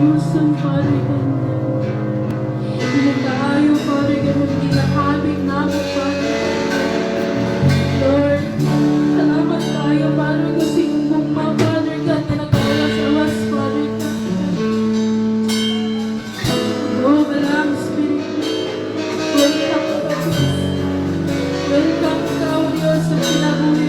ayusan, Father God. Hindi tayo, Father God, hindi nakabig namin, Father God. Lord, salamat tayo, Father God, sa iyong mugma, Father God, na nag-awas-awas, Father God. Oh, Balang Spirit, welcome ka, Diyos. Welcome ka, O Diyos, sa kinabuhi.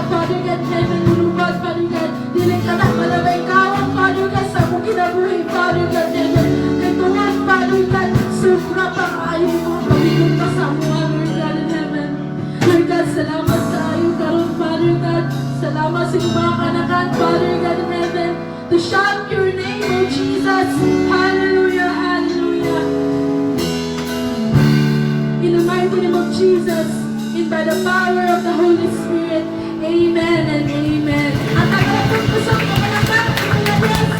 Father God, heaven, lubad, Father God, dili ka na malabay kawang, Father God, sa mong kinabuhi, Father God, heaven, katuwan, Father God, sobra pa kayo, mga pagiging pa sa mga, Lord God in heaven. Lord God, salamat sa iyo, karon, Father God, salamat sa iyong mga kanakan, Father God in heaven, to shout your name, O Jesus. Hallelujah, hallelujah. In the mighty name of Jesus, and by the power of the Holy Spirit, amen and amen. At ang pusong kamalakang mga Yesus.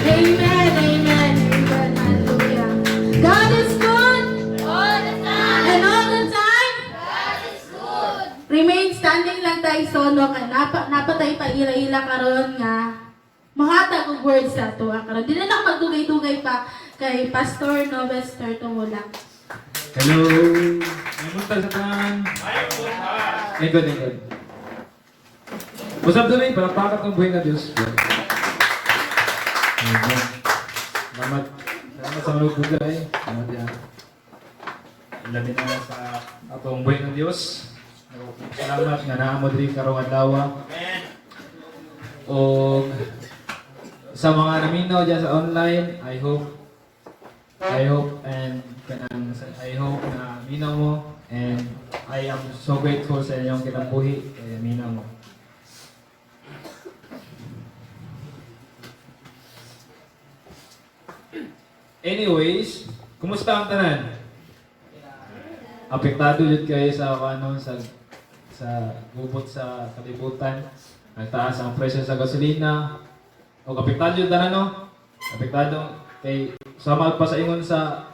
Amen, amen, amen, hallelujah. God is good. All the time. And all the time. God is good. Remain standing lang tayo sono kay napatay pa ila-ila karon nga mahatag og words sa to karon. Dili na ako magdugay-dugay pa kay Pastor Novester Tumula. Hello! May muntag sa tanan. Lingkod, lingkod. Usap doon palapakat ng buhay na Diyos. Amen. Salamat. Salamat sa mga bugay. Salamat yan. Labi na sa atong buhay ng Diyos. Salamat nga naamod rin karong adlaw. O sa mga naminaw dyan sa online, I hope na minaw mo, and I am so grateful sa inyong kinabuhi kaya minaw mo. Anyways, kumusta ang tanan? Apektado jud kayo sa gubot sa kalibutan. Nagtaas ang presyo sa gasolina. O apektado jud tanan no? Apektado kay sama pa sa ingon sa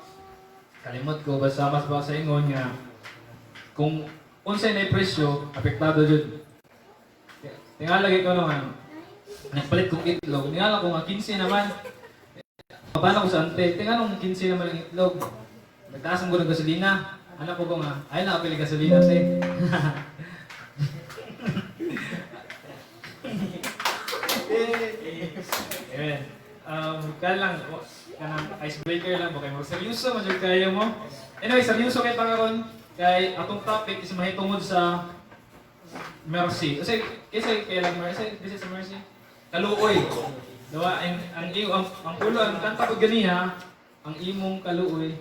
kalimot ko basta mas pa sa ingon nga kung unsay na presyo apektado jud. Tingala lagi ko nga nagpalit kong itlog, tingala ko nga 15 naman. Paano ko sa ante? Tingala nung 15 naman ang itlog. Nagtaas ang ng gasolina. Anak ko nga, ay nakapili gasolina ante. Amen. Kaya lang, kanang icebreaker lang ba kayo? Seryoso, masyad kayo mo. Anyway, seryoso kayo pangaron. Kay atong topic is mahitungod sa mercy. Kasi kaya lang mercy, this is mercy. Kaluoy. Diba? Ang pulo, ang kanta ko ganiha, ang imong kaluoy,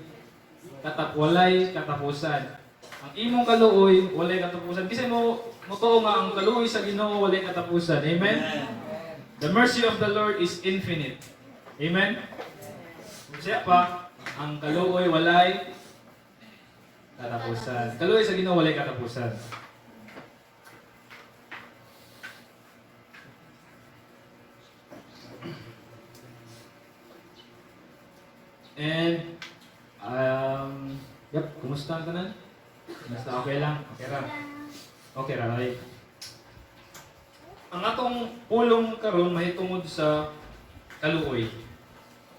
walay katapusan. Ang imong kaluoy, walay katapusan. Kasi mo tuo nga ang kaluoy sa Ginoo walay katapusan. Amen? The mercy of the Lord is infinite. Amen? Siya pa, ang kaluoy walay katapusan. Kaluoy sa Ginoo walay katapusan. And kumusta ang tanan? Basta okay lang, okay ra. Okay ra, right? Ang atong pulong karon mahitungod sa kaluoy.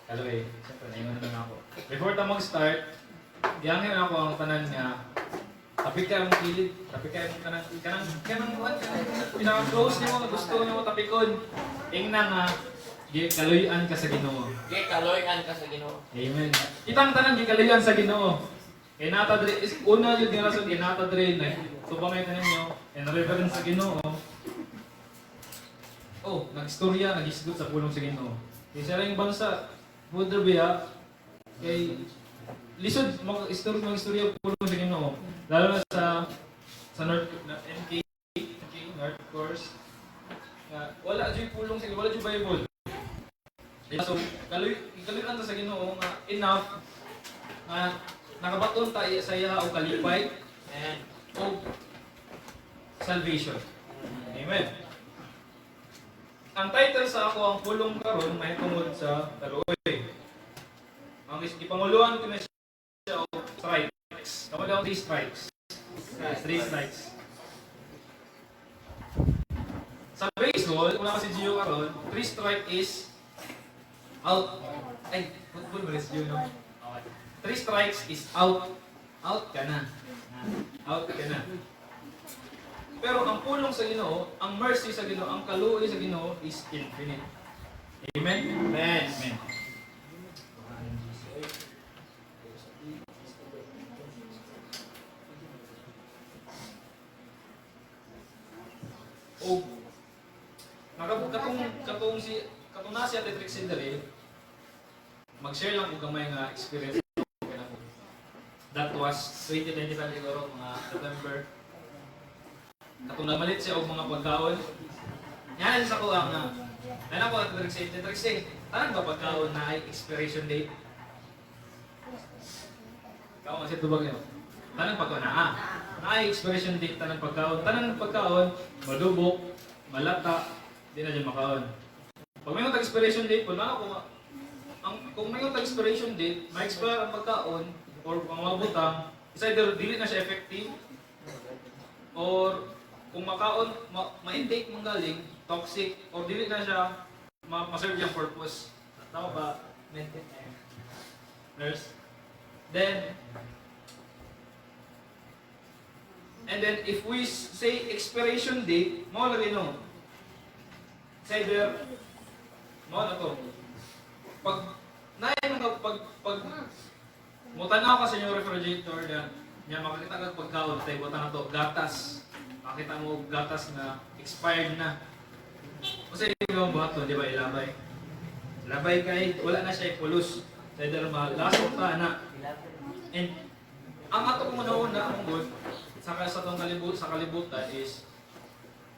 Kaluoy. Siyempre, naingon lang ako. Before ta mag-start, giyangin ako ang tanan nga tapik ka mong kilid, tapik ka mong kanang buhat, pinaka-close nimo, gusto nimo tapikon. Ingna nga, kaluyan ka sa Ginoo. Kaluyan ka sa Ginoo. Amen. Kitang tanan gikaluyan sa Ginoo. Kay nata dre is una jud nga rason kay nata dre na tubangay tanan niyo and reverence sa Ginoo. Oh, nagistorya, nagisgot sa pulong sa Ginoo. Kay sa ring bansa, mudra biya kay lisod mag-istorya pulong sa Ginoo. Lalo na sa North NK North course. Wala jud pulong sa Ginoo, wala jud Bible. So, kaluyan ta sa Ginoo nga enough nga nakabaton tayo sa iya o kalipay and o salvation. Amen. Ang title sa ako ang pulong karon may tungod sa kaluoy. Ang ipanguluan ko na siya o strikes. Kamali ako 3 strikes. 3 strikes. Sa baseball, kung naka si Gio karon, 3 strike is out. Ay, football ba si Gio, no? 3 strikes is out. Out ka na. Out ka na. Pero ang pulong sa Ginoo, ang mercy sa Ginoo, ang kaluoy sa Ginoo is infinite. Amen? Amen. Amen. O katong na si Ate Trixie dali, mag-share lang kung gamay nga experience. That was 2025 siguro, mga November. Katong namalit siya og mga pagkaon. Yan sa ko ang ano ko Ate Trixie, tanan ba pagkaon na ay expiration date? Ikaw kasi tubag niyo. Tanang pagkaon na ay expiration date tanang pagkaon, malubok, malata, di na dyan makaon. Pag may expiration date po, kung may expiration date, ma-expire ang pagkaon or ang mga butang, is either dili na siya effective or kung makaon, ma-intake mong galing, toxic, or dili na siya ma-serve yung purpose. Tama ba? Nurse? And then if we say expiration date, mo lagi no. Say there, mo na to. Pag mutanaw ka sa inyong refrigerator niya makakita ka pagkaon tayo buta na to, gatas. Makita mo gatas na expired na. Kasi yung buhaton, di ba ilabay? Labay kay wala na siya ipulus. Say there malasot ka na. And ang ato kung una ang good sa kalibutan is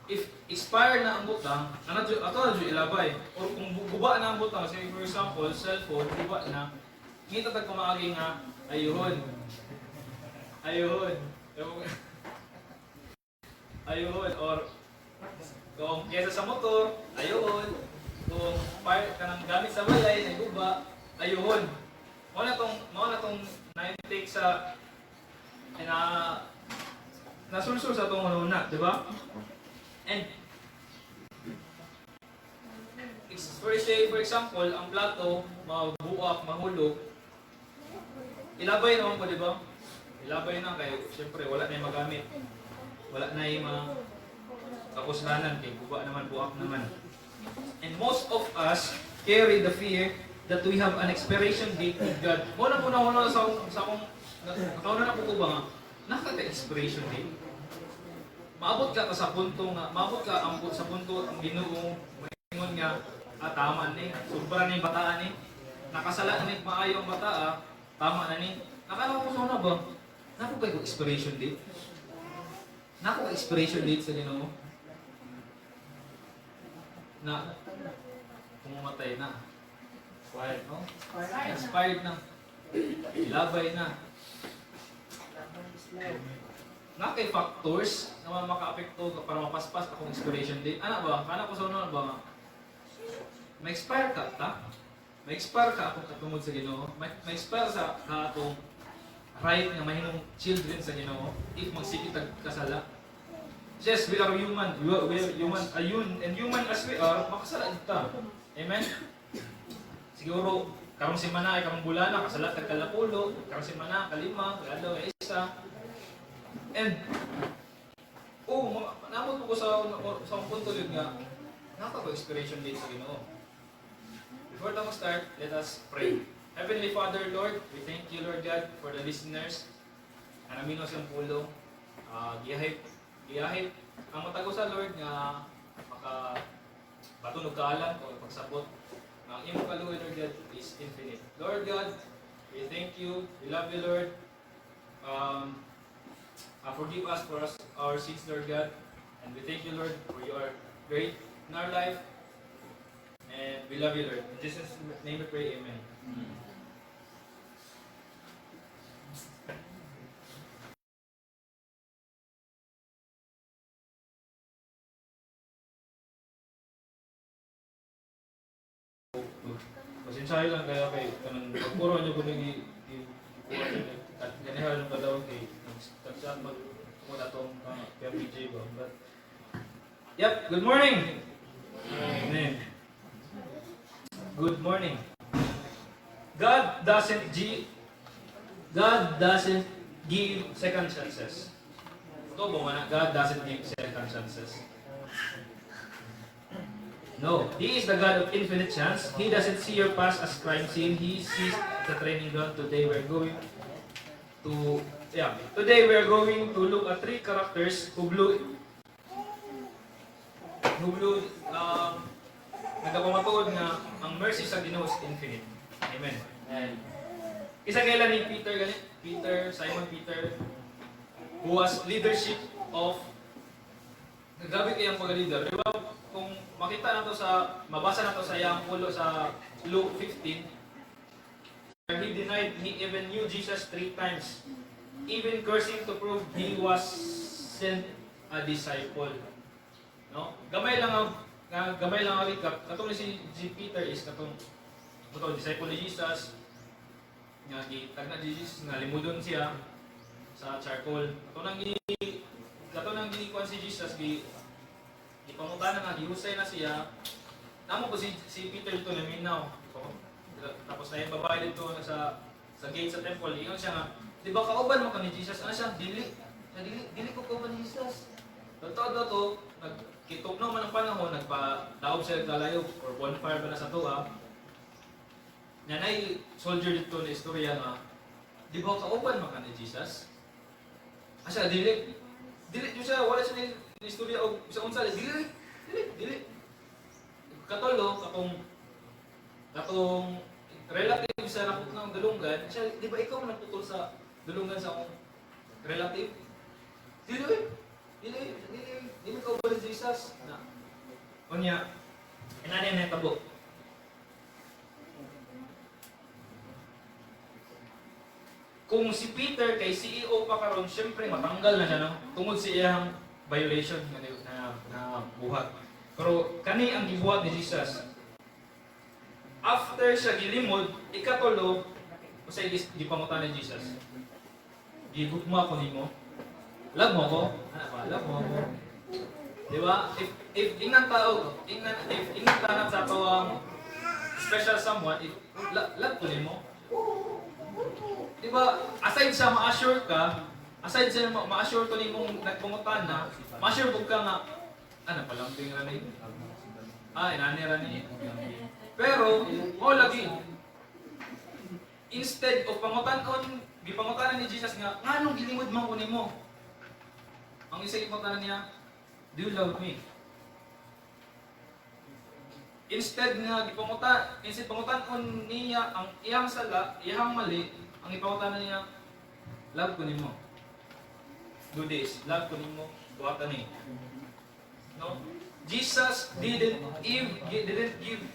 if expired na ang butang, ato na ilabay. Or kung guba na ang butang, say for example, cellphone, guba na, ngita tag kumaagi nga, ayun. Or kung kesa sa motor, ayun. Kung part ka ng gamit sa balay, naguba, ayun. Mao na tong na-intake sa nasulsul sa itong una, di ba? And for example, ang plato, mabuak, mahulog, ilabay naman po, di ba? Ilabay na kayo, siyempre wala na yung magamit. Wala na yung mga kapuslanan, kay buba naman, buak naman. And most of us carry the fear that we have an expiration date with God. Muna sa akong nakauna na po ko ba nga, naka-expiration date. Maabot ka sa punto nga, sa punto ang Ginoo moingon nga, tama ni, sobra ni bataan ni. Nakasala ni maayo ang bataa, tama na ni. Nakala ko na ba? Nako ba yung expiration date? Nako expiration date sa Ginoo? Na pumatay na. Expired, no? Expired na. Ilabay na. Nga kay factors na maka-apekto para mapaspas akong expiration date. Ano ba? Kana ko sa una ba? Ma-expire ka ta? Ma-expire ka akong katungod sa Ginoo. Ma-expire sa atong right nga mahimong children sa Ginoo if magsikitag kasala. Yes, we are human. We are human. And human as we are, makasala kita. Amen? Siguro, karong semana ay karong bulana, kasala tag kalapulo, karong semana, kalima, kaladaw, isa. And, namot ko sa punto yun nga, nakaka-expiration date sa Ginoo. Before tayo start, let us pray. Heavenly Father, Lord, we thank you, Lord God, for the listeners. Anamino siyang pulo. Giyahit. Ang matago sa Lord nga makabatunog kaalam o pagsabot. Ang imo kaluoy, Lord God, is infinite. Lord God, we thank you. We love you, Lord. Forgive us for our sins, Lord God. And we thank you, Lord, for you are great in our life. And we love you, Lord. In Jesus' name we pray, amen. Pasensyahe lang kaya kay kanang pagpuro niyo ko nang ganihan ng kadawag kay nagsaat magmula itong PJ ba. But, yep, good morning! Amen. Good morning. God doesn't give second chances. Ito ba na? God doesn't give second chances. No, He is the God of infinite chance. He doesn't see your past as crime scene. He sees the training ground. Today we're going to look at three characters who blew Hublo, nagapamatuod nga ang mercy sa Ginoo is infinite. Amen. Amen. Isa kailan ni Simon Peter, who was leadership of, grabe kayang pag-leader. Di ba, kung makita na to mabasa na to sa yang ulo sa Luke 15, he denied he even knew Jesus 3 times, even cursing to prove he was sent a disciple. No? Gamay lang ang recap. Katong si Peter is katong disciple ni Jesus. Nga gitag na Jesus nga limudon siya sa charcoal. Katong gikuan si Jesus gipangutana nga gihusay na siya. Namo ko si Peter dito naminaw. So, tapos na yung babae dito sa gate sa temple. Ingon siya nga, di ba kauban mo ka ni Jesus? Ano siya? Dili ko kauban ni Jesus. Totoo to, nagkitugnaw man ang panahon, nagpa-daob siya nagkalayo or bonfire ba na sa tuwa. Nanay soldier dito na istorya nga, di ba kauban mo ka ni Jesus? Asya, dili siya, wala siya na istorya o sa unsa, dili. Katolo, katong relative sa nakot ng dulungan, siya, di ba ikaw nagputol sa dulungan sa akong relative? Dili ka ba ni Jesus? Na. Kunya, inanay na tabo. Kung si Peter kay CEO pa karon, syempre matanggal na siya no. Tungod sa iyang violation na buhat. Pero kani ang gibuhat ni Jesus. After siya gilimod, ikatulo, usay gipangutan ni Jesus. Gigugma ko nimo. Love mo ko? Love mo ko. Di ba? If ingnan tanang sa tawang special someone, love ko nimo. Di ba? Aside sa ma-assure ka, aside sa ma-assure ko nimong nagpangutan na, ma-assure ko ka nga, napalamping rani. Inani rani. Pero, lagi. Instead of gipangutanan ni Jesus nga, nganong gilimod man ko nimo? Ang isa gipangutanan niya, do you love me? Instead pangutan niya ang iyang sala, iyang mali, ang ipangutanan niya, love ko nimo. Do this, love ko nimo, buhatan ni. No? Jesus didn't give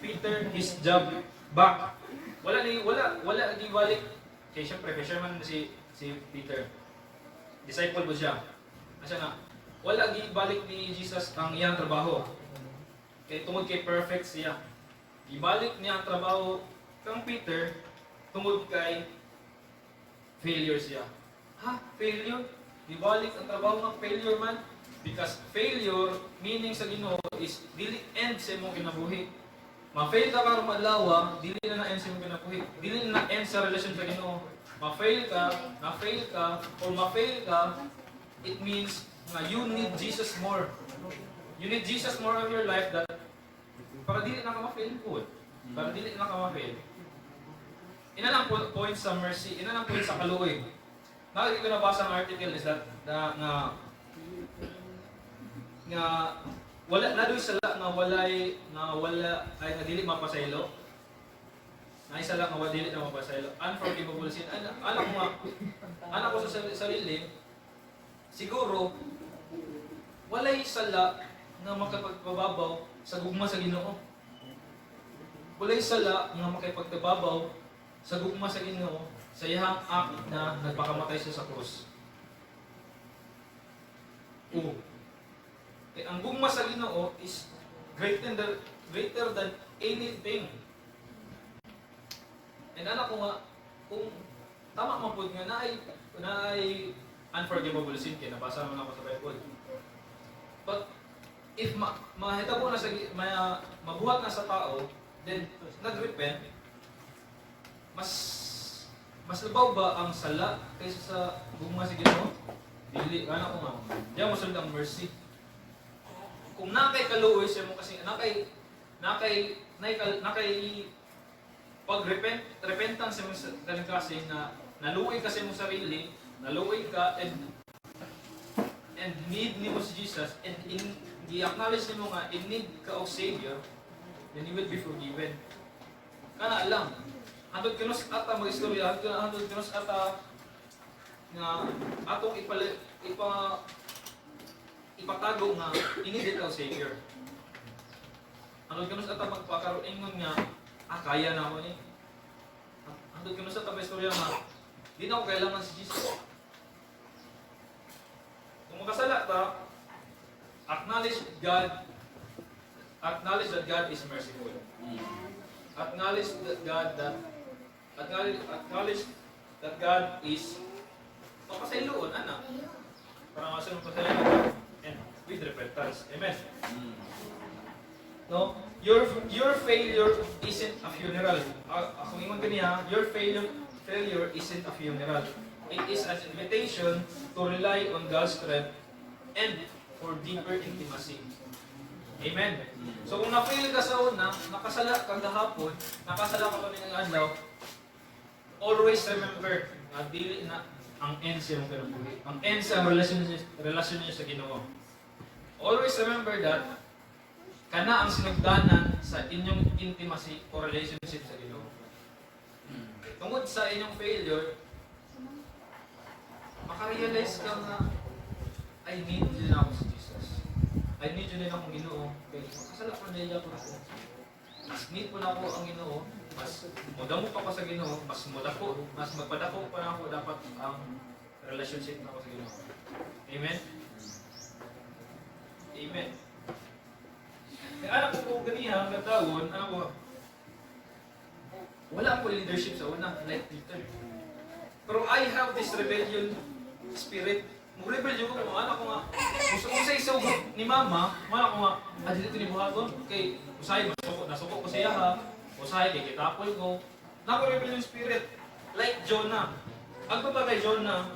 Peter his job back. Wala gibalik. Kaya syempre, fisherman na si Peter. Disciple po siya. Asya nga, wala gibalik ni Jesus ang iyang trabaho. Kaya tungod kay perfect siya. Ibalik niya ang trabaho kang Peter tungod kay failure siya. Failure? Ibalik ang trabaho ng failure man? Because failure, meaning sa Ginoo is dili end sa imong kinabuhi. Ma-fail ka karon madlaw, dili na end sa imong kinabuhi. Dili na end sa relasyon sa Ginoo. Ma-fail ka, or ma-fail ka, it means na you need Jesus more. You need Jesus more of your life para dili na ka ma-fail po. Para dili na ka ma-fail. Ina lang point sa mercy, ina lang point sa kaluoy. Nakikita ko nabasa ang article is that nga wala na doy sala nga wala ay dili mapasaylo. Na isa lang nga dili na mapasaylo. Unforgivable sin. Anak ko sa sarili siguro walay sala nga makapagpababaw sa gugma sa Ginoo. Walay sala nga makapagpababaw sa gugma sa Ginoo sa iyang act na nagpakamatay siya sa krus. Ang gugma sa Ginoo is greater than anything. And anak ko nga, kung tama man po nga na ay unforgivable sin, kaya nabasa naman ako sa Bible. But if mahitabo na mabuhat na sa tao, then nag-repent, mas labaw ba ang sala kaysa sa gugma sa Ginoo? Dili, anak ko nga. Diyan mo ang mercy. Kung nakay kaluoy siya mo kasi nakay repentance mo sa ganung kasi na naluoy kasi mo sarili, naluoy ka and need ni mo si Jesus and i-acknowledge nimo nga in need ka og Savior, then you will be forgiven. Kana lang. Hantod kinos ata mag-istorya, hantod kinos ata nga atong ipatago nga inidit ka og Savior. Hantod kinos ata magpakaroon ingon nga kaya na ako ni. Hantod kinos ata istorya nga di na ko kailangan si Jesus. Kung makasala ta, acknowledge that God is merciful. Acknowledge that God is mapasayloon, anak. Para masunod pa sa and with repentance. Amen. No, your failure isn't a funeral. Kung ingon kaniya, your failure isn't a funeral. It is an invitation to rely on God's strength and for deeper intimacy. Amen. So kung na-fail ka sa una, nakasala ka kahapon, nakasala ka pa ng adlaw, always remember na dili na ang end siya mong pinapuli. Ang end sa relasyon niyo sa Ginoo. Always remember that kana ang sinugdanan sa inyong intimacy o relationship sa Ginoo. Tungod sa inyong failure, makarealize ka nga, I need din ako si Jesus. I need din akong Ginoo. Kaya makasala ko na ako na ako. Mas need po na ako ang Ginoo. Mas modamo pa ko sa Ginoo. Mas magpadako pa na ako dapat ang relationship na ako sa Ginoo. Amen? Amen. Kaya anak ko po ganyan, katawon, ano ko, wala akong leadership sa una, like Peter. Pero I have this rebellion spirit. Mo-rebel yung ko, anak ko nga, gusto ko sa isugod ni mama, anak ko nga, dito ni buhaton, kay usahay, nasuko ko siya ha, usahay, kay kitapol ko. Nako-rebel yung spirit, like Jonah. Agto pa kay Jonah,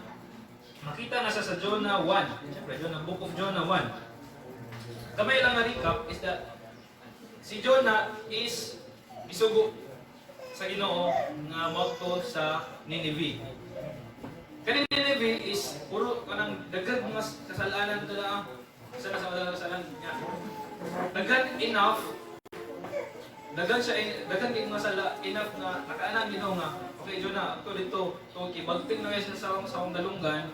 makita na sa Jonah 1. Siyempre, Book of Jonah 1. Kamay lang na recap is that si Jonah is isugo sa Ginoo nga mauto sa Nineveh. Kaning Nineveh is puro kanang daghan mga kasalanan nila. Sana sa mga kasalanan niya. Daghan enough. Daghan kay mga sala enough na nakaanan Ginoo nga. Okay, Jonah, to dito, to kibagting na siya sa akong dalunggan.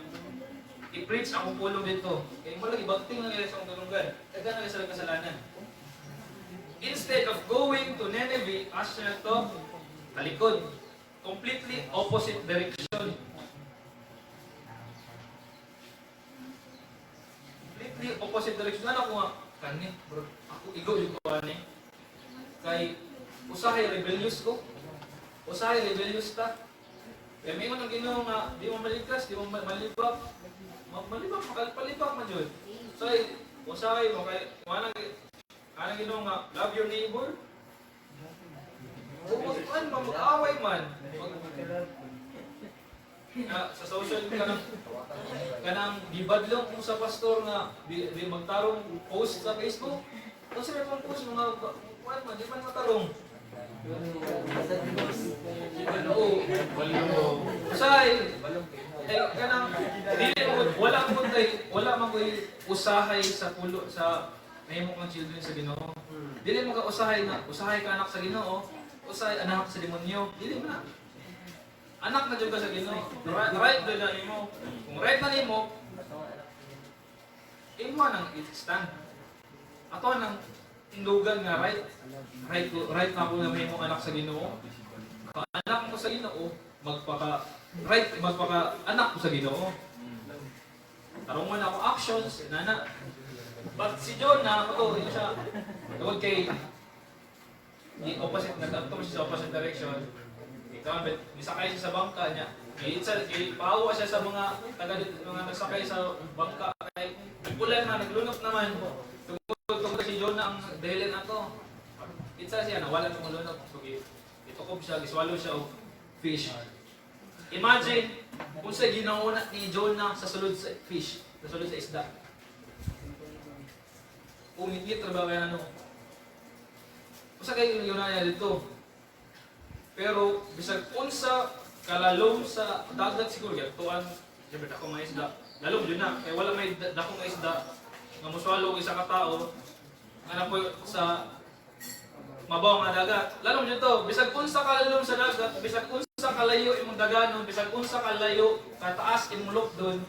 I-preach akong pulong dito. Kaya mo lang ibagting na sa akong dalunggan. Daghan na sila kasalanan. Instead of going to Nineveh, asya to talikod. Completely opposite direction. Completely opposite direction. Ano ko nga? Kani, bro. Ako igo yung ko ani. Kay usahay rebellious ko. Usahay rebellious ta. Kaya may mga Ginoo nga di mo maligtas, di mo malibak. Malibak, palibak man yun. So, usahay mo kay anong Ginoo nga love your neighbor. Kuan mag-away man. Sa social kanang gibadlong ko sa pastor nga di magtarong post sa Facebook. Kasi may mga post mga kuan man di man matarong. Usay kanang wala man koy usahay sa pulo sa mahimo kang children sa Ginoo. Dili mo ka usahay ka anak sa Ginoo. Usay anak sa demonyo, dili man. Anak na jud ka sa Ginoo. Right do na nimo. Kung right na nimo, imo nang i-stand. Ato nang tindugan nga right na ako na mahimo anak sa Ginoo. Anak mo sa Ginoo, magpaka anak ko sa Ginoo. Tarungan ako actions, nana. But si Jonah, yun siya. Tungod kay nagtanto siya sa opposite direction. Ikaw, nisakay siya sa bangka niya. Pahawa siya sa mga nagsakay sa bangka. Nagpulan na, naglunok naman. Tungkol si Jonah ang dahilan ato. Itsa siya, nawala ng lunok. So, itukob siya, giswallow siya o fish. Imagine, kung sa ginauna ni Jonah sa sulod sa fish, sa sulod sa isda. Kung hindi trabaho yan Usa kay yun na dito. Pero bisag unsa kalalom sa dagat siguro gyatuan, siyempre dako may isda. Lalom yun na kay wala may dako nga isda. nga muswalo og isa ka tawo nga na po sa mabaw nga dagat. Lalom nyo to, bisag unsa kalalom sa dagat, bisag unsa kalayo imong daganon, bisag unsa kalayo kataas imong lupdon.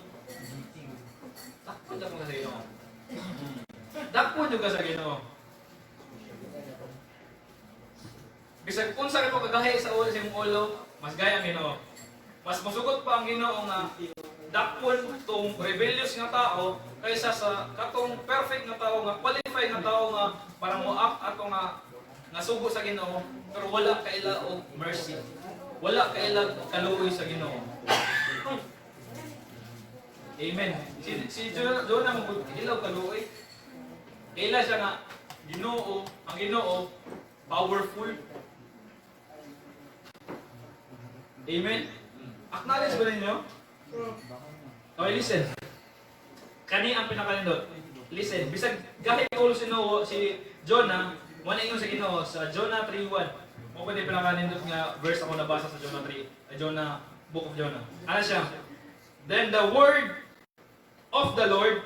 Dakpo jud ka sa Ginoo. Dakpo jud ka sa Ginoo. Bisag unsa ka kagahi sa ulo sa imong ulo, mas gaya ang Ginoo. Mas masugot pa ang Ginoo nga dakpon tong rebellious nga tao kaysa sa katong perfect nga tao nga qualified nga tao nga para mo up ato nga sugo sa Ginoo pero wala kaila og mercy. Wala kaila kaluoy sa Ginoo. Amen. Si Jonah mo ilaw kaluoy. Kaila siya nga Ginoo, ang Ginoo powerful. Amen. Acknowledge ba ninyo? Okay, listen. Kani ang pinakalindot. Listen, bisag gahi ulo si Jonah, wala ingon sa Ginoo sa Jonah 3:1. Mo pwede pinakalindot nga verse ako nabasa sa Jonah 3, Jonah book of Jonah. Ano siya? Then the word of the Lord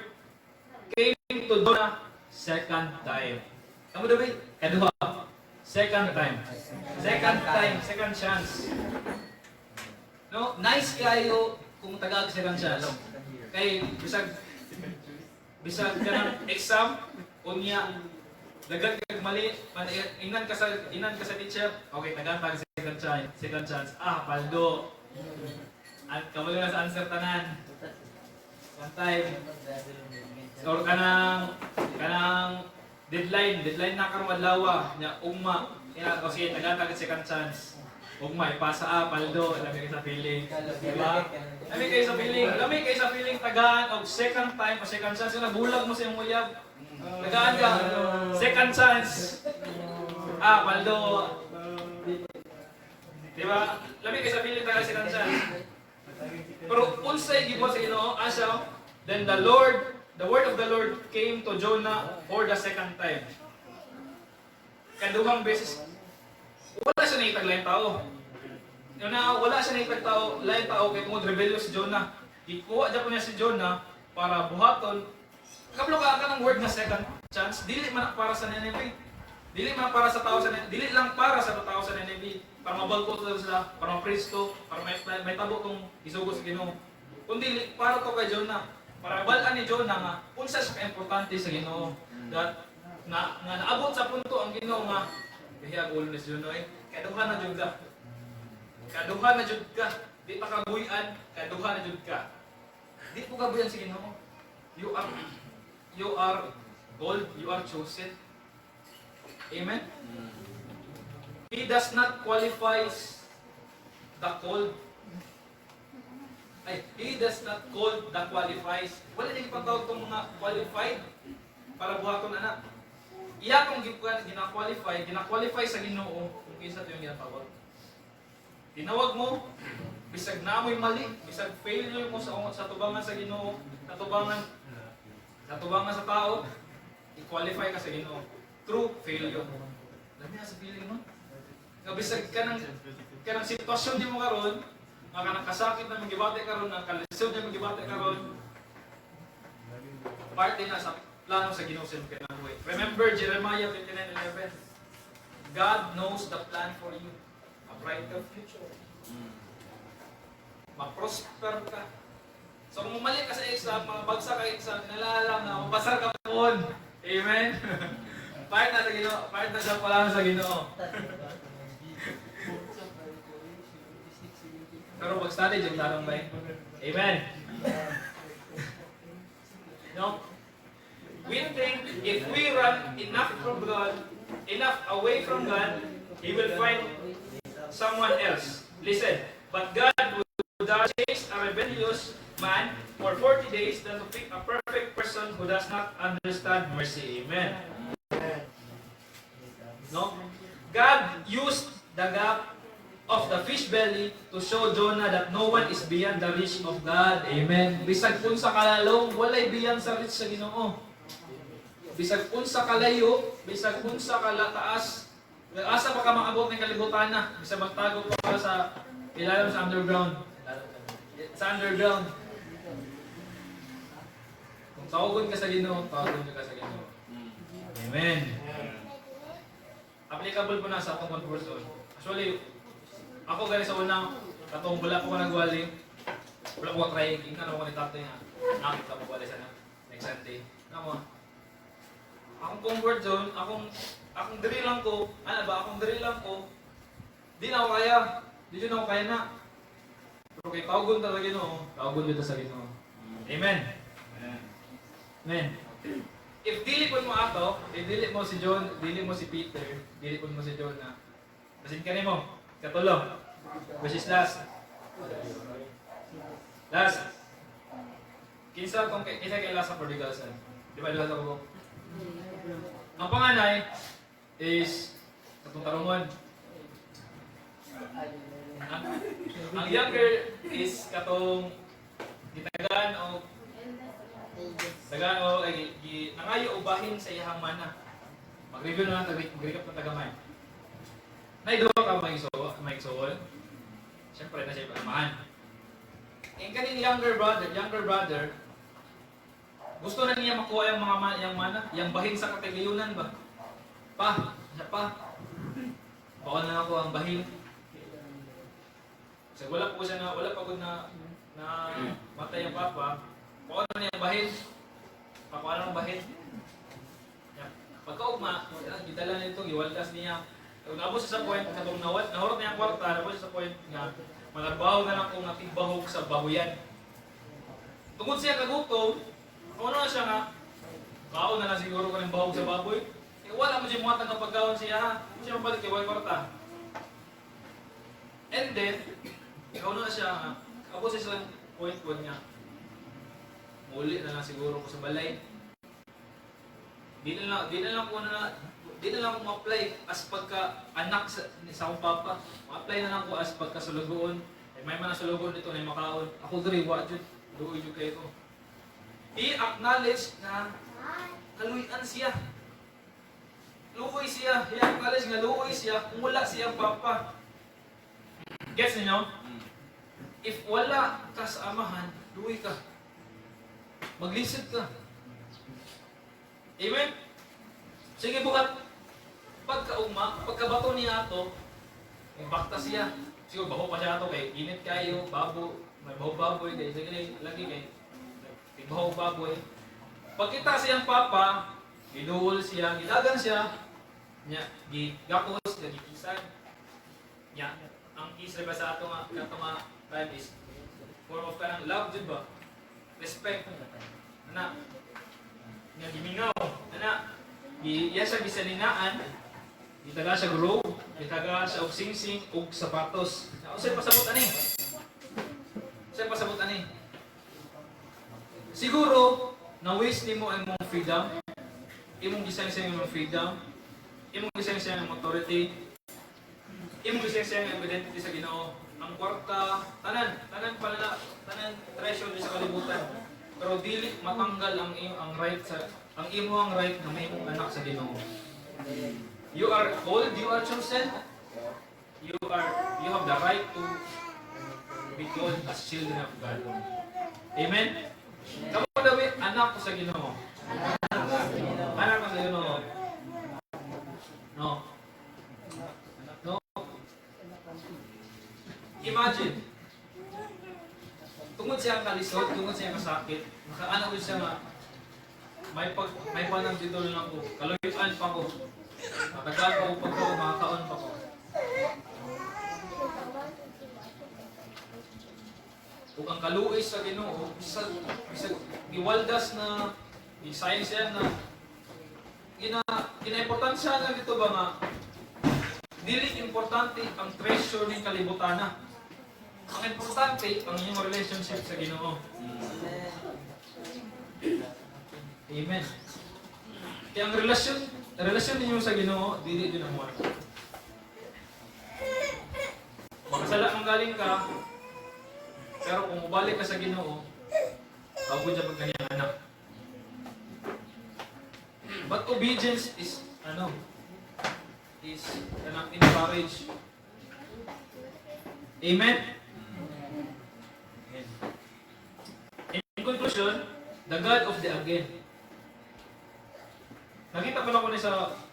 came to Jonah second time. Amo daw ba? Kaduha. Second time. Second chance. No, nice kayo kung tagag second chance. Kay bisag kanang exam unya dagan kag mali inan ka sa teacher. Okay, tagatag second chance. Paldo. At kamali na sa answer tanan. One time. Or kanang deadline na karon adlaw nya ugma. Ina kasi tagatag second chance. Ugma ipasa paldo, lami kay sa feeling. Diba? Lami kay sa feeling tagaan og second time o second chance na bulag mo sa imong uyab. Tagaan ka. Second chance. Paldo. Diba? Lami kay sa feeling tagaan second chance. Pero unsay gibuhat sa Ginoo asa then the word of the Lord came to Jonah for the second time. Kaduhang beses wala siya naitag lain tao. Wala siya naitag lain tao kay tungod rebellious si Jonah. Ikuha dyan po niya si Jonah para buhaton. Kablo ka ng word na second chance, dili man para sa Nineveh. Dili man para sa tao sa Nineveh. Dili lang para sa tao sa Nineveh. Para mabalko sila, para mapresto, para may tabo tong isugo sa Ginoo. Kundi para to kay Jonah. Para balaan ni Jonah nga unsa siya ka-importante sa Ginoo. That nga naabot sa punto ang Ginoo nga kaya ulo ni Jonah kaduha na jud ka. Kaduha na jud ka. Di pa kabuyan, kaduha na jud ka. Di po kabuyan sa Ginoo. You are called, you are chosen. Amen. He does not qualify the called. He does not call the qualifies. Wala nang ipatawag tong mga qualified para buhaton anak. Iya kung gina-qualify sa Ginoo kung kinsa to yung ginatawag. Tinawag mo, bisag na mo'y mali, bisag failure mo sa tubangan sa Ginoo, sa tubangan sa tao, i-qualify ka sa Ginoo. True failure. Dami na sa feeling mo. Nga bisag kanang sitwasyon di mo karon, nga kanang kasakit na magibate karon, nga kalisod na magibate karon. Parte na sa plano sa Ginoo sa imong buhay. Remember Jeremiah 29:11. God knows the plan for you. A brighter future. Ma-prosper ka. So kung mali ka sa exam, mga bagsak ka exam, nalala na mapasar ka po. Amen. Part na sa Ginoo, part na sa plano sa Ginoo. Pero pag-study yung tarong ba? Amen. No? We think if we run enough from God, enough away from God, He will find someone else. Listen, but God would chase a rebellious man for 40 days than to pick a perfect person who does not understand mercy. Amen. No? God used the gap of the fish belly to show Jonah that no one is beyond the reach of God. Amen. Bisag kung sa kalalong, walay beyond sa reach sa Ginoo. Bisag unsa kalayo, bisag unsa kalataas, asa pa ka maabot ng kalibutan na, bisag magtago pa sa ilalim sa underground. Sa underground. Tawagon ka sa Ginoo, tawagon ka sa Ginoo. Amen. Applicable po na sa atong conversion. Actually, ako gani sa unang katong wala ko nagwali. Wala ko try ingkan ako ni tatay nga. Nakita mo wala sana next Sunday. Namo. Akong conversion, akong diri lang ko, ano ba, akong diri lang ko. Di na ako kaya. Di na ako kaya na. Pero kay tawagon ta sa Ginoo, tawagon dito sa Ginoo. Amen. Amen. If dili po mo ato, if dili mo si John, dili mo si Peter, dili po mo si John na basin ka nimo, katulong. Which is last. Last. Kinsa kay last sa prodigal son? Di ba last ako? Ang panganay is katong tarungon. Ang younger is katong gitagaan o nangayo ubahin sa iyang mana. Mag-review na lang, mag-recap na tagamay. Naiduwa ka may soul. Siyempre na siya ipagamahan. Yung kaning younger brother, gusto na niya makuha yung mga mana, yung bahin sa katigayunan ba? Siya pa. Baka na ako ang bahin. Kasi wala pa ko na matay ang papa. Baka na niya ang bahin. Pakuha ng bahin. Pagkaugma, gidala nito, giwaldas niya. Nabot siya sa point, katong nahurot niya ang kwarta, nabot siya sa point nga, malabaw na lang kung natibahog sa bahuyan. Tungkol siya kagutom, ano na siya nga, kaon na lang siguro ka ng bahog sa baboy. Wala mo siya mga tagapagkaon siya, kung siya mabalik kay kwarta. And then, ikaw na siya nga, ako siya sa point niya, muli na lang siguro ko sa balay. Di na lang ko ma-apply as pagka-anak sa akong papa. Ma-apply na lang ko as pagka-sulugoon. May mga sulugoon dito na makaon. Ako diri, wajud. Luoy yung kayo ko. I-acknowledge na kaluyan siya. Luoy siya. I-acknowledge nga luoy siya kung wala siyang papa. Gets ninyo? If wala ka sa amahan, luoy ka. Maglisod ka. Amen? Sige bukat, pagkabato niya ato, bakta siya. Siguro baho pa siya ato kay init kayo, may baho baboy, kay sige lagi kay baho baboy. Pagkita siyang papa, giduol siya, gidagan siya, nya gigakos, gikisan. Nya, ang kiss ba sa ato nga time is form of kanang love, jud ba? Respect. Anak. Nga gimingaw. Anak. Iya siya bisaninaan. Gitaga siya grow. Gitaga siya og singsing ug sapatos. Usay pasabot ani. Usay pasabot ani. Siguro na waste nimo ang imong freedom. Imong gisayn sa imong freedom. Imong gisayn sa imong authority. Imong gisayn sa imong identity sa Ginoo. Ang kwarta, tanan treasure sa kalibutan. Pero dili matanggal ang right sa ang imong right na may imong anak sa Ginoo. You are called, you are chosen. You have the right to be called as children of God. Amen. Kamo David, anak ko sa Ginoo. Anak ko sa Ginoo. No. Imagine, tungod siya kalisod, tungod siya kasakit, makaanak ko siya nga, may panang dito lang ako, kaluyuan pa ko, matagal pa ko pagka, makakaon pa ko. Kung ang kaluis sa Ginoo, isa iwaldas na, i-sign siya na, ina-importansya na dito ba nga, dili importante ang treasure ng kalibutana. Ang importante, ang inyong relationship sa Ginoo. Amen. Kaya ang relasyon ninyo sa Ginoo, dili din ang muwat. Makasala ang galing ka, pero kung ubalik ka sa Ginoo, tawag siya pag kanyang anak. But obedience is, encourage. Amen? In conclusion, The God of the again. Nakita ko lang ko na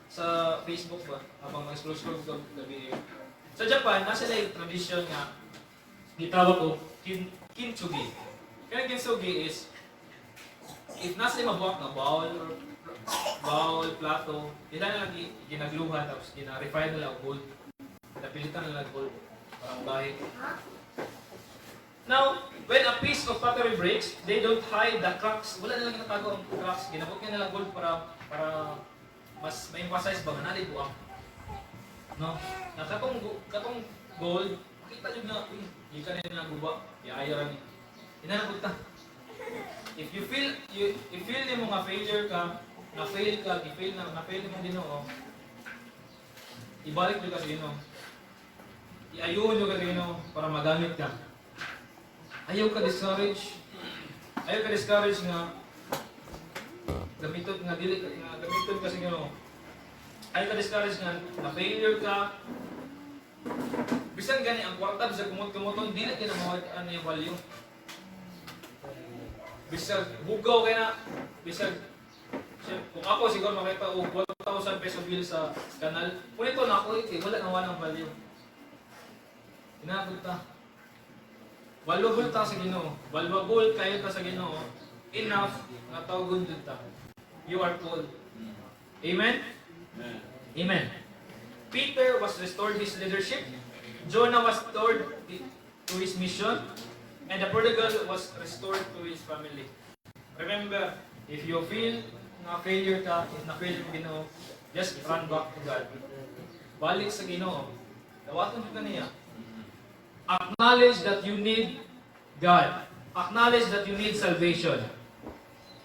sa Facebook ba, habang nag-scroll ko gabi. Sa Japan, nasa na yung tradition nga, gitawag ko, kintsugi. Kaya kintsugi is, if nasa yung mabuak na bowl, plato, ila na lang ginagluhan, tapos gina-refine nila ang gold. Napilitan nila ang gold, parang bahay. Now, when a piece of pottery breaks, they don't hide the cracks. Wala nilang ginatago ang cracks. Ginabot niya nilang gold para mas ma-emphasize ba nga nalibuang. No? Na katong gold, makita nyo na, yung ka na guba, iayaran niya. Inanapod ta. If you feel ni mo nga failure ka, na-fail mo Ginoo, ibalik nyo ka sa Ginoo. Iayuhon nyo ka sa Ginoo para magamit ka. Ayaw ka discourage nga gamiton kasi Ginoo. Ayaw ka discourage nga na failure ka. Bisan gani ang kwarta sa kumot-kumoton, dili ka na mawag yung value. Bisag bugaw kay na, bisag kung ako siguro makita og 1,000 peso bill sa kanal, kung ito na ako wala na walang value. Inabot ta. Valuable ta sa Ginoo. Valuable kayo ta sa Ginoo. Enough na tawgon jud ta. You are called. Amen? Amen. Peter was restored his leadership. Jonah was restored to his mission. And the prodigal was restored to his family. Remember, if you feel na failure ka, if na-fail mo Ginoo, just run back to God. Balik sa Ginoo. Dawaton ka niya. Acknowledge that you need God. Acknowledge that you need salvation.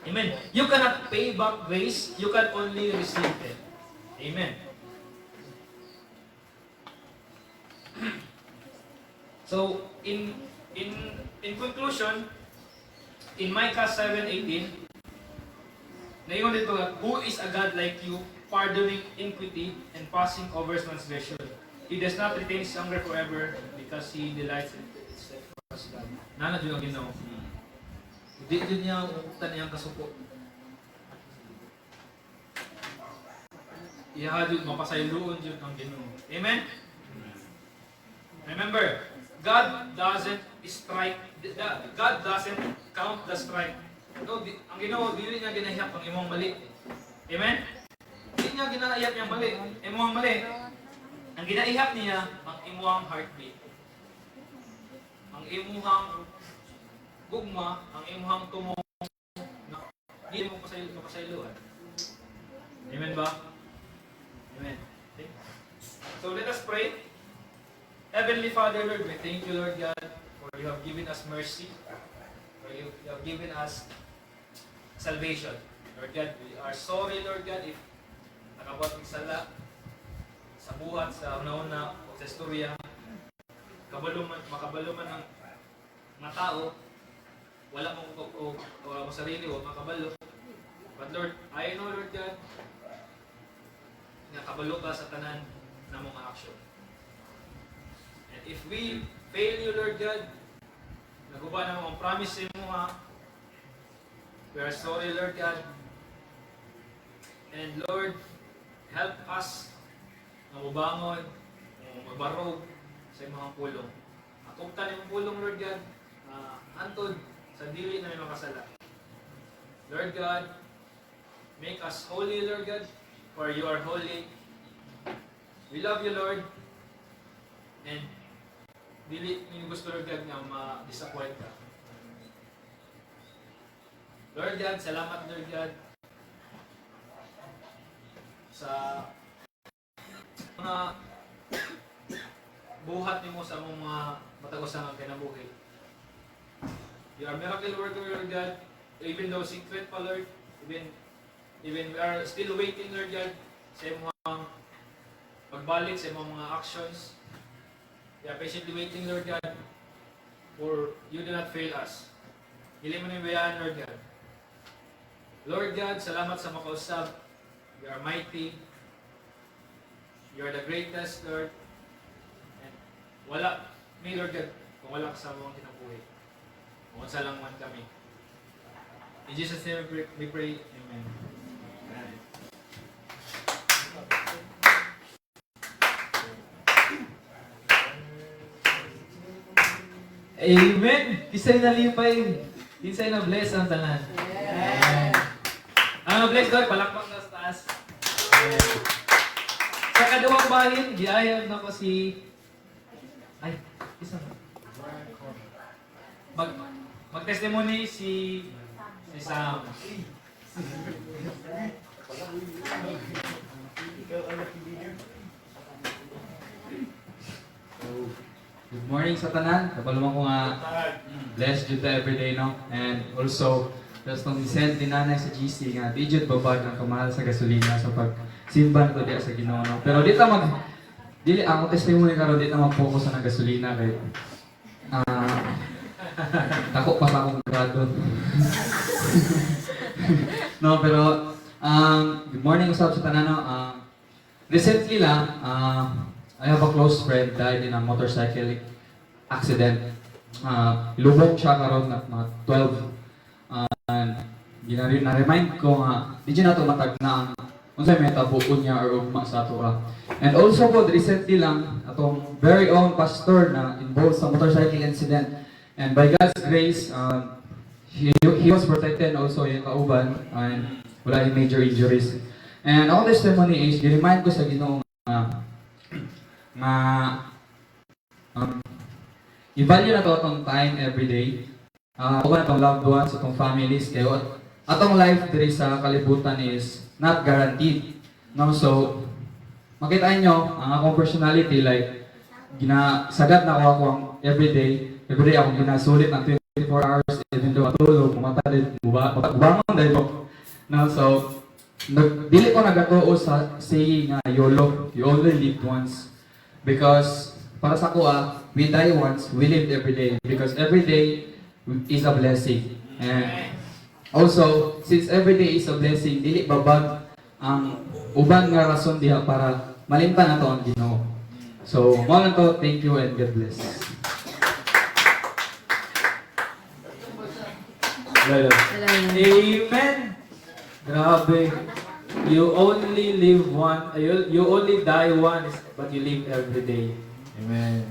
Amen. You cannot pay back grace, you can only receive it. Amen. So, in conclusion, in Micah 7:18, nayon dito, who is a God like you, pardoning iniquity and passing over transgression? He does not retain his anger forever because he delights in its steadfast love. Nana dyan ang Ginoo. Hindi dyan niya umukutan niyang kasuko. Ihadyo, mapasayloon dyan ang Ginoo. Amen? Remember, God doesn't count the strike. No, ang Ginoo, dili niya ginahiyap ang imong mali. Amen? Dili niya ginahiyap ang mali. Imong mali. Ang ginaihap niya, ang imuhang heartbeat. Ang imuhang gugma, ang imuhang tumong na hindi mo mapasayloan. Amen ba? Amen. Okay. So let us pray. Heavenly Father, Lord, we thank you, Lord God, for you have given us mercy, for you have given us salvation. Lord God, we are sorry, Lord God, if nakabot ng sala sa buhat, sa una-una, o sa istorya, makabaluman ng mga tao, wala mong sarili o makabalo. But Lord, I know, Lord God, nakabalo ka sa tanan ng mga aksyon. And if we fail you, Lord God, naguba na mga promise mo ha, we are sorry, Lord God. And Lord, help us na ubangon, mabarog sa imong pulong. Atuptan imong pulong, Lord God, antod sa dili na may makasala. Lord God, make us holy, Lord God, for you are holy. We love you, Lord. And dili mo gusto, Lord God, nga ma-disappoint ka. Lord God, salamat, Lord God, sa mga buhat nimo sa mga matag-usang kinabuhi. You are miracle worker, Lord God. Even though secret pa, Lord, even we are still waiting, Lord God, sa imong pagbalik sa imong mga actions. We are patiently waiting, Lord God, for you do not fail us. Hili mo nibayaan, Lord God. Lord God, salamat sa makausap. You are mighty. You are the greatest, Lord. And wala, may Lord God, kung wala kasama ang kinabuhi. Kung sa lang man kami. In Jesus' name we pray. Amen. Amen. Kisay nalipay. Kisay na bless ang tanan. Amen. Ang bless doon, palakpak na sa taas. Amen. Sa kadawang bahin, giayag na ko si... Ay, isa. Mag-testimony si Sam. Good morning sa tanan. Kapaluman ko nga blessed dito everyday, no? And also, just nung isend din nanay sa GC nga, di jud babad ang kamahal sa gasolina sa pagsimban ko diya sa Ginoo, no? Pero dito dili ako testimony karon dito mag-focus sa gasolina kay tako pa sa akong grado. No, pero good morning usab sa tanan, no? Recently lang, I have a close friend died in a motorcycle accident. Lubog siya karon na mga 12. And na-remind ko nga, di dyan nato matag na unsay may tabuon niya or ugma sa ato ka. And also po, recently lang, atong very own pastor na involved sa motorcycle incident. And by God's grace, he was protected also yung kauban and wala yung major injuries. And our testimony is, i-remind ko sa Ginoo i-value na to atong time every day. Ako na itong loved ones, itong families, kayo. Atong life diri sa kalibutan is not guaranteed. No? So, makita nyo, ang akong personality, like, sagad na ako ang everyday akong ginasulit ng 24 hours, even though matulog, matadid, bubangon dahil ko. No? So, dili ko nagatuo sa saying nga, YOLO, you only live once. Because, para sa ko, we die once, we live every day. Because every day is a blessing. And also, since every day is a blessing, dili babag ang uban nga rason diha para malimtan nato ang Ginoo. So, mo lang to, thank you and God bless. Amen. Grabe. You only live you only die once, but you live every day. Amen.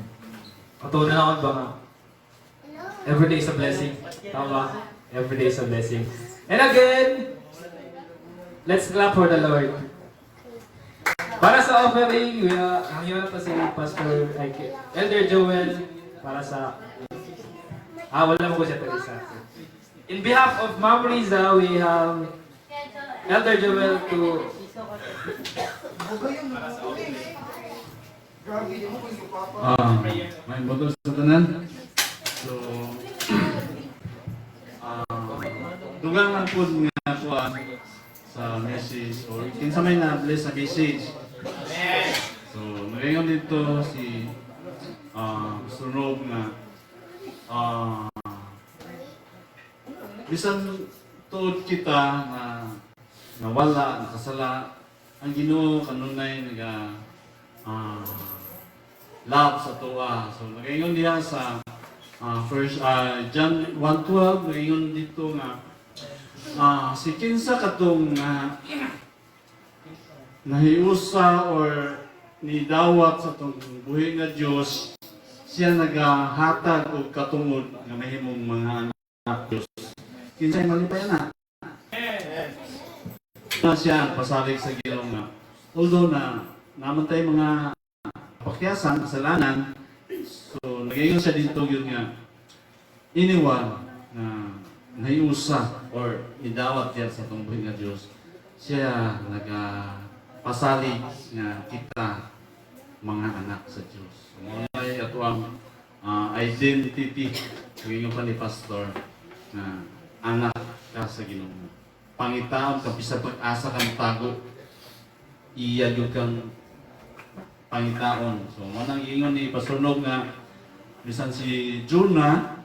Patunan ako ba nga? Every day is a blessing. Tama? Every day is a blessing. And again, let's clap for the Lord. Para sa offering, ang yun pa si Pastor Elder Joel para sa... wala mo ko siya taga-isa. In behalf of Ma'am Riza, we have Elder Joel to... May botol sa tanan. So, dugang lang po nga po sa message or kinsa may na-bless sa message. So, ngayon dito si Sunog na bisan tuod kita na nawala, nakasala, ang Ginoo kanunay love sa tuwa. So, ngayon diha sa John 1:12, ngayon dito nga si kinsa katong nahiusa or nidawat sa itong buhi nga Diyos, siya nagahatag o katungod nga mahimong mga anak Diyos. Kinsay malipay na. Siya ang pasalig sa Ginoo nga. Although na naman tayo mga pakyasan, kasalanan, so nagayon siya dito yun nga iniwan na nahiusa or idawat yan sa itong buhi nga Diyos. Siya nagapasalig nga kita mga anak sa Diyos. May ato ang identity ngayon pa ni Pastor na anak ka sa Ginoo. Pangitaon ka bisa pag-asa kang tago, iya yung kang pangitaon. So, manang ingon ni Pastor Nog nga bisan si Jonah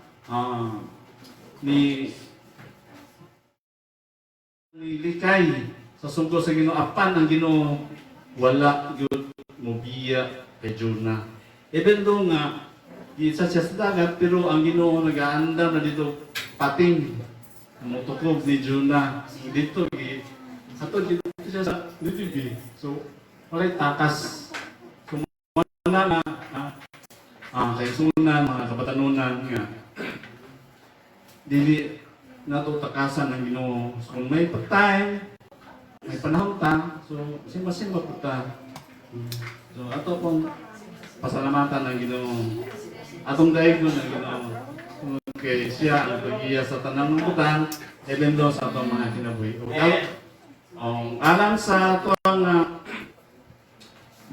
nilikay sa sugo sa Ginoo, apan ang Ginoo wala gyud mobiya kay Jonah. Even though nga isa siya sa dagat, pero ang Ginoo nagaandam na dito pating mutukob ni Jonah dito ato dito siya sa Nineveh. So walay takas. So wala na kaisunan mga kabatanunan nga dili nato takasan ng Ginoo. So kung may patay, may panahon ta, so simba-simba po ta. So ato pong pasalamatan ng Ginoo. Atong daignon ng Ginoo. Okay, siya ang pag-iya sa tanang ng butang, even though sa atong mga kinabuhi. Alam sa ito ang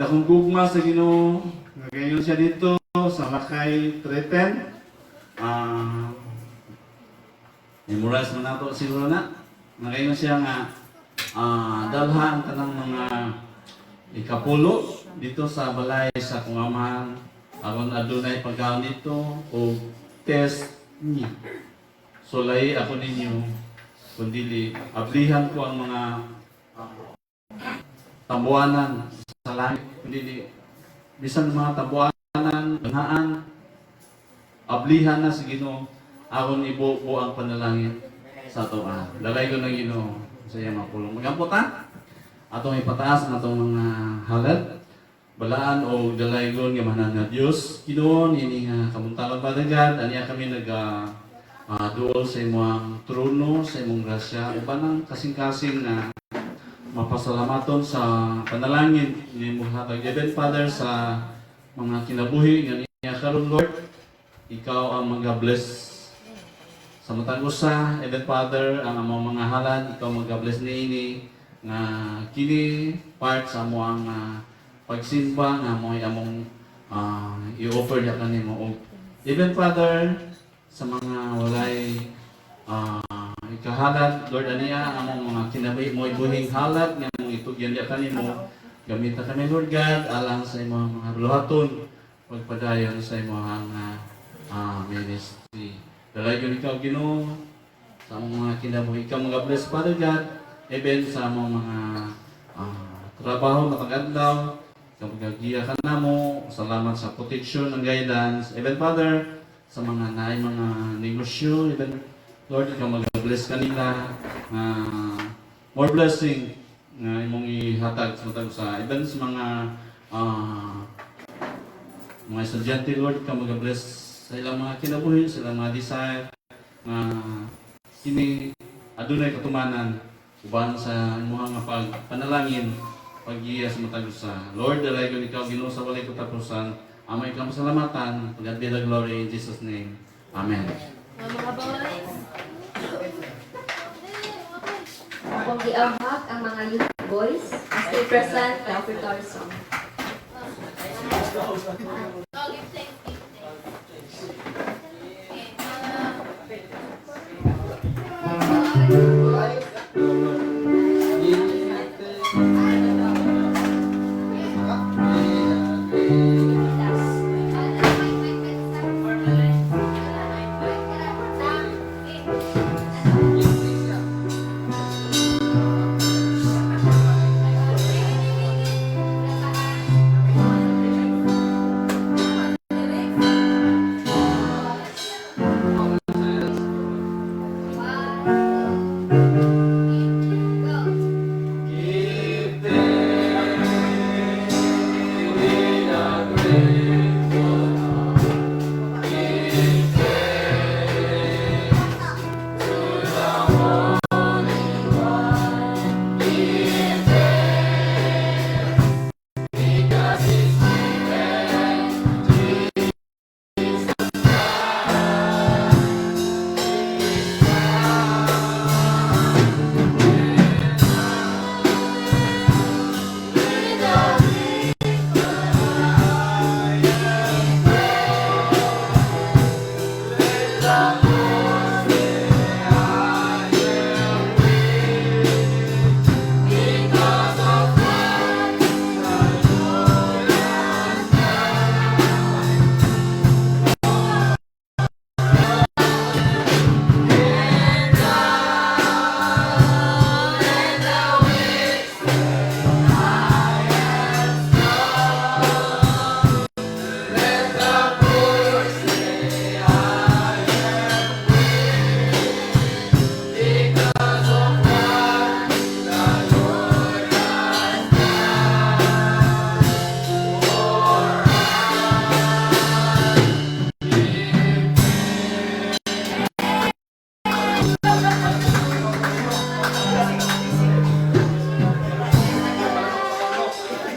dakong gugma sa Ginoo, nagayon siya dito sa Lakay 3:10. Memorize mo na ito siguro na. Nagayon siya nga dalhan tanang mga ikapulo dito sa balay sa kung amahan. Aron adunay pagkaon dito o test ni. Sulay ako ninyo kundi ablihan ko ang mga tabuanan sa langit kundi bisan mga tabuanan banhaan ablihan na sa Ginoo aron ibuo ang panalangin sa ato. Dalay ko ng Ginoo sa iyang mapulong. Magampot atong ipataas na itong mga halad balaan o dalaygon nga manan nga Dios Ginoo nini nga kamuntagan padagad aniya kami duol sa imong trono sa imong grasya uban ang kasing-kasing na mapasalamaton sa panalangin ni imong hatag Heavenly Father sa mga kinabuhi nga niya karon Lord. Ikaw ang mag-bless sa matag usa Heavenly Father ang among mga halad ikaw mag-bless niini nga kini part sa among pagsimba nga mo among i-offer ya kanimo. Even Father sa mga walay ikahalad Lord aniya among mga kinabuhi mo ibuhing halad nga mong itugyan ya kanimo. Gamita kami Lord God alang sa imong mga buluhaton pagpadayon sa imong ministry. Dalayon ikaw Ginoo sa among mga kinabuhi ikaw mag-bless Father God even sa among mga trabaho matagadlaw. Kapagagiya ka na mo, salamat sa protection and guidance. Even Father, sa mga naay mga negosyo, even Lord, ikaw mag-bless kanila. More blessing na imong ihatag sa matag sa even sa mga estudyante, Lord, ikaw mag-bless sa ilang mga kinabuhi, sa ilang mga desire. Kini adunay katumanan, uban sa imong mga panalangin. Pag-iya sa matag sa Lord, dalay ko ikaw Ginoo sa walay katapusan. Amay kang pasalamatan. God be the glory in Jesus' name. Amen. Mga boys. Akong giawhak ang mga youth boys as they present the offertory song.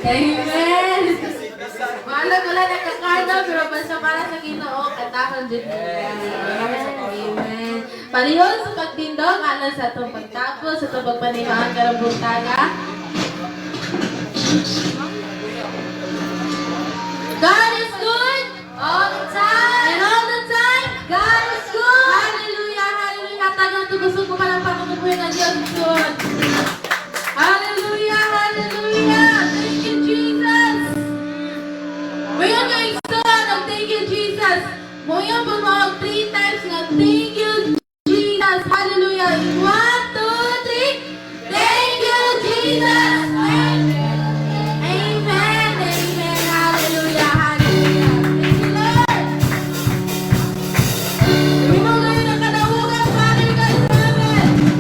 Amen! Mahalag wala nagkakada, pero basta para sa Ginoo, katahon din nila. Amen. Palihon sa pagtindog, alam sa itong pagtapos, sa itong pagpanimaan karong buntaga. God is good all the time. And all the time, God is good. Hallelujah, hallelujah. Tagang tugusog ko pa ng pagkukuhin ng Diyos good. Hallelujah, hallelujah. Thank you, Jesus. Ngayon nga isuan ng thank you, Jesus. Ngayon bumawag 3 times nga thank you, Jesus. Hallelujah. 1, 2, 3. Thank you, Jesus. Amen. Amen. Hallelujah. Hallelujah. Thank you, Lord. Minong ngayon ang kadahugan, Father God, namin.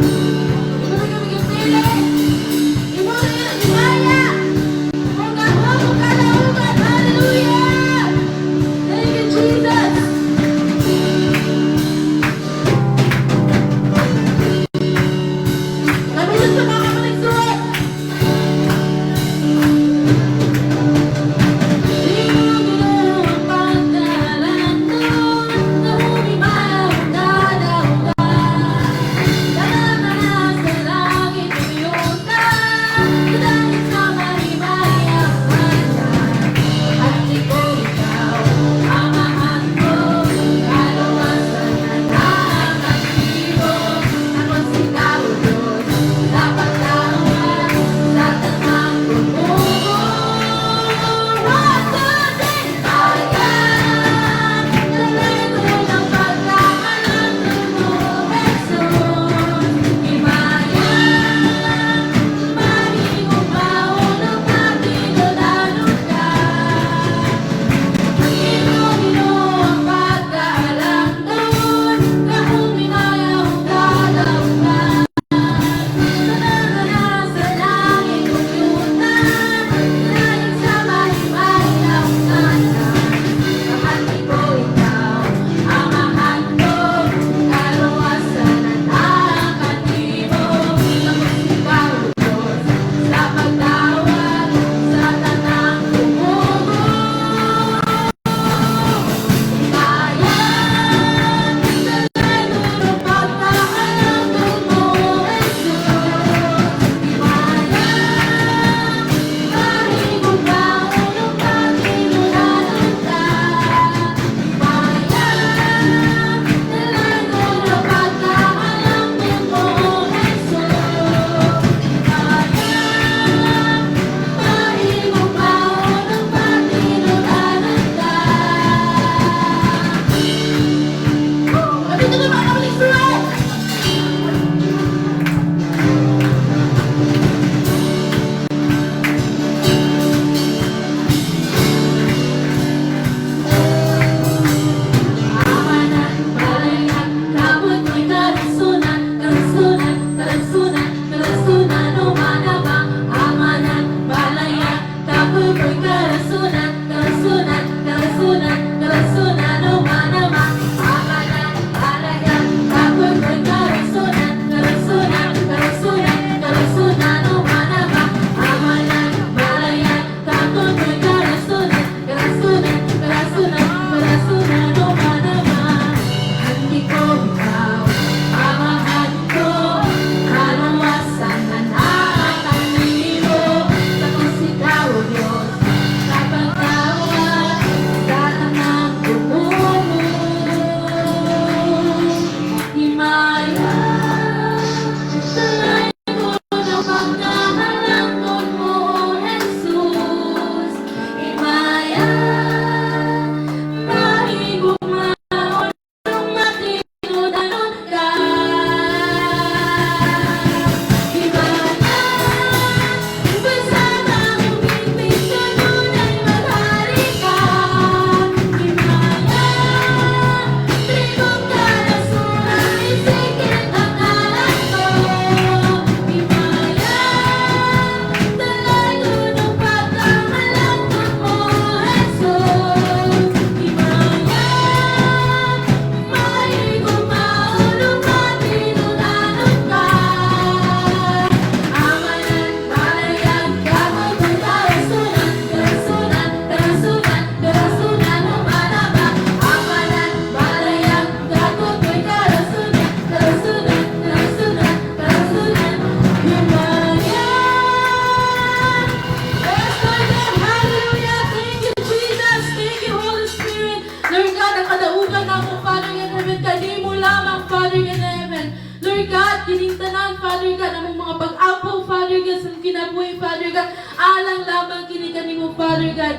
kinabuhi, Father God. Alang lamang kinikan mo, Father God.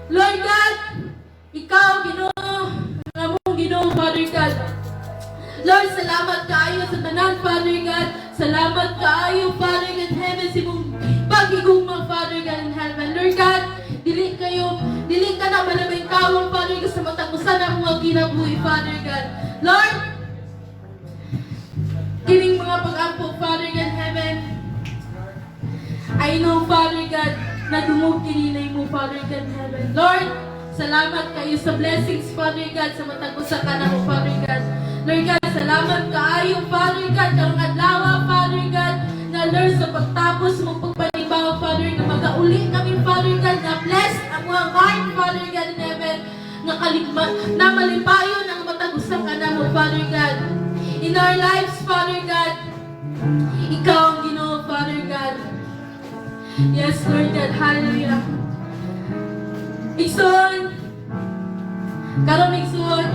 Lord God, ikaw, Ginoo, ang among Ginoo, Father God. Lord, salamat kaayo sa tanan, Father God. Salamat kaayo, Father God, heaven, si mong pagigugma, Father God, in heaven. Lord God, dili ka na malamang kawang, Father God, sa matagusan ang mga kinabuhi, Father God. Lord, kining mga pag-ampo, Father God, heaven, I know, Father God, na dumog kininay mo, Father God, heaven. Lord, salamat kayo sa blessings, Father God, sa matagusan ka na mo, Father God. Lord God, salamat kaayo, Father God, karong adlaw, Father God, na Lord, sa pagtapos mong pagpanibaw, Father, na mag-auli kami, Father God, na bless ang mga heart, Father God, in heaven, na malipayon ang matagusan ka na mo, Father God. In our lives, Father God, ikaw ang Ginoo, Father God. Yes, Lord God, hallelujah. Igsoon, karon igsoon,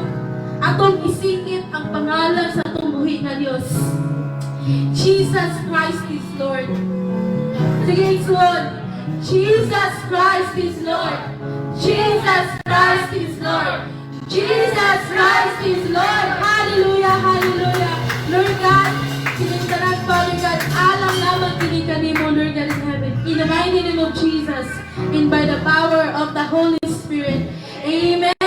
atong isingit ang pangalan sa atong buhi nga Dios. Jesus Christ is Lord. Sige, igsoon. Jesus Christ is Lord. Jesus Christ is Lord. Jesus Christ is Lord. Hallelujah, hallelujah. Lord God, sinintanan, Father God, alam lamang kini mo, Lord God in heaven. In the mighty name of Jesus, and by the power of the Holy Spirit. Amen.